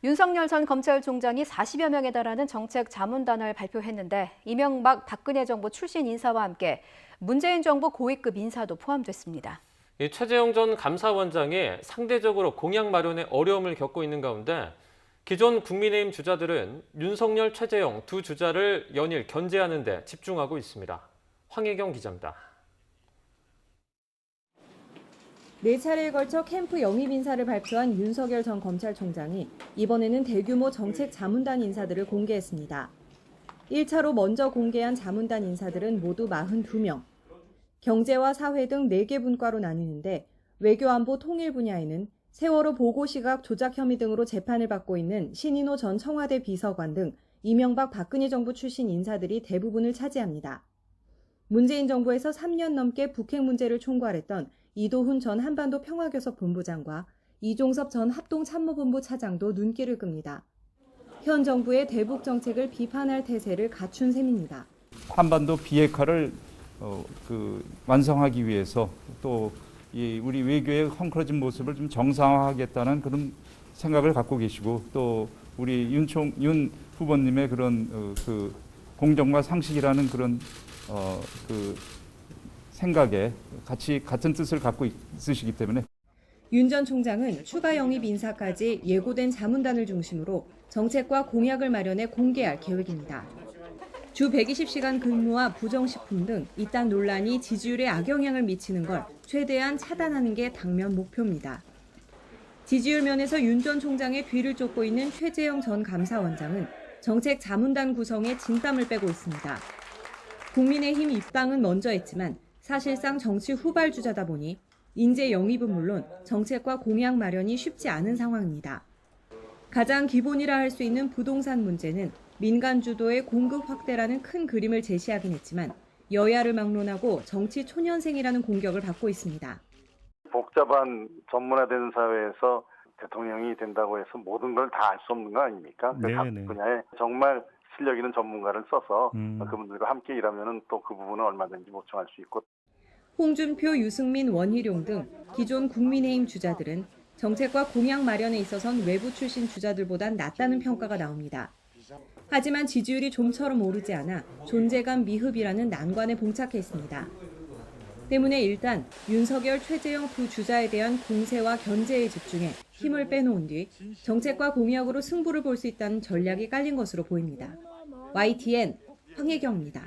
윤석열 전 검찰총장이 40여 명에 달하는 정책 자문단을 발표했는데 이명박 박근혜 정부 출신 인사와 함께 문재인 정부 고위급 인사도 포함됐습니다. 최재형 전 감사원장이 상대적으로 공약 마련에 어려움을 겪고 있는 가운데 기존 국민의힘 주자들은 윤석열, 최재형 두 주자를 연일 견제하는 데 집중하고 있습니다. 황혜경 기자입니다. 4차례에 걸쳐 캠프 영입 인사를 발표한 윤석열 전 검찰총장이 이번에는 대규모 정책 자문단 인사들을 공개했습니다. 1차로 먼저 공개한 자문단 인사들은 모두 42명. 경제와 사회 등 4개 분과로 나뉘는데 외교안보 통일 분야에는 세월호 보고시각 조작 혐의 등으로 재판을 받고 있는 신인호 전 청와대 비서관 등 이명박 박근혜 정부 출신 인사들이 대부분을 차지합니다. 문재인 정부에서 3년 넘게 북핵 문제를 총괄했던 이도훈 전 한반도 평화교섭 본부장과 이종섭 전 합동참모본부 차장도 눈길을 끕니다. 현 정부의 대북 정책을 비판할 태세를 갖춘 셈입니다. 한반도 비핵화를 완성하기 위해서 또 우리 외교의 헝클어진 모습을 좀 정상화하겠다는 그런 생각을 갖고 계시고 또 우리 윤 후보님의 그런 공정과 상식이라는 그런 생각에 같은 뜻을 갖고 있으시기 때문에 윤 전 총장은 추가 영입 인사까지 예고된 자문단을 중심으로 정책과 공약을 마련해 공개할 계획입니다. 주 120시간 근무와 부정식품 등 이딴 논란이 지지율에 악영향을 미치는 걸 최대한 차단하는 게 당면 목표입니다. 지지율 면에서 윤 전 총장의 뒤를 쫓고 있는 최재형 전 감사원장은 정책 자문단 구성에 진땀을 빼고 있습니다. 국민의힘 입당은 먼저 했지만 사실상 정치 후발주자다 보니 인재 영입은 물론 정책과 공약 마련이 쉽지 않은 상황입니다. 가장 기본이라 할 수 있는 부동산 문제는 민간 주도의 공급 확대라는 큰 그림을 제시하긴 했지만 여야를 막론하고 정치 초년생이라는 공격을 받고 있습니다. 복잡한 전문화된 사회에서 대통령이 된다고 해서 모든 걸 다 알 수 없는 거 아닙니까? 각 분야에 정말 실력 있는 전문가를 써서 그분들과 함께 일하면 또 그 부분은 얼마든지 보충할 수 있고. 홍준표, 유승민, 원희룡 등 기존 국민의힘 주자들은 정책과 공약 마련에 있어선 외부 출신 주자들보단 낫다는 평가가 나옵니다. 하지만 지지율이 좀처럼 오르지 않아 존재감 미흡이라는 난관에 봉착해 있습니다. 때문에 일단 윤석열, 최재형 두 주자에 대한 공세와 견제에 집중해 힘을 빼놓은 뒤 정책과 공약으로 승부를 볼 수 있다는 전략이 깔린 것으로 보입니다. YTN 황혜경입니다.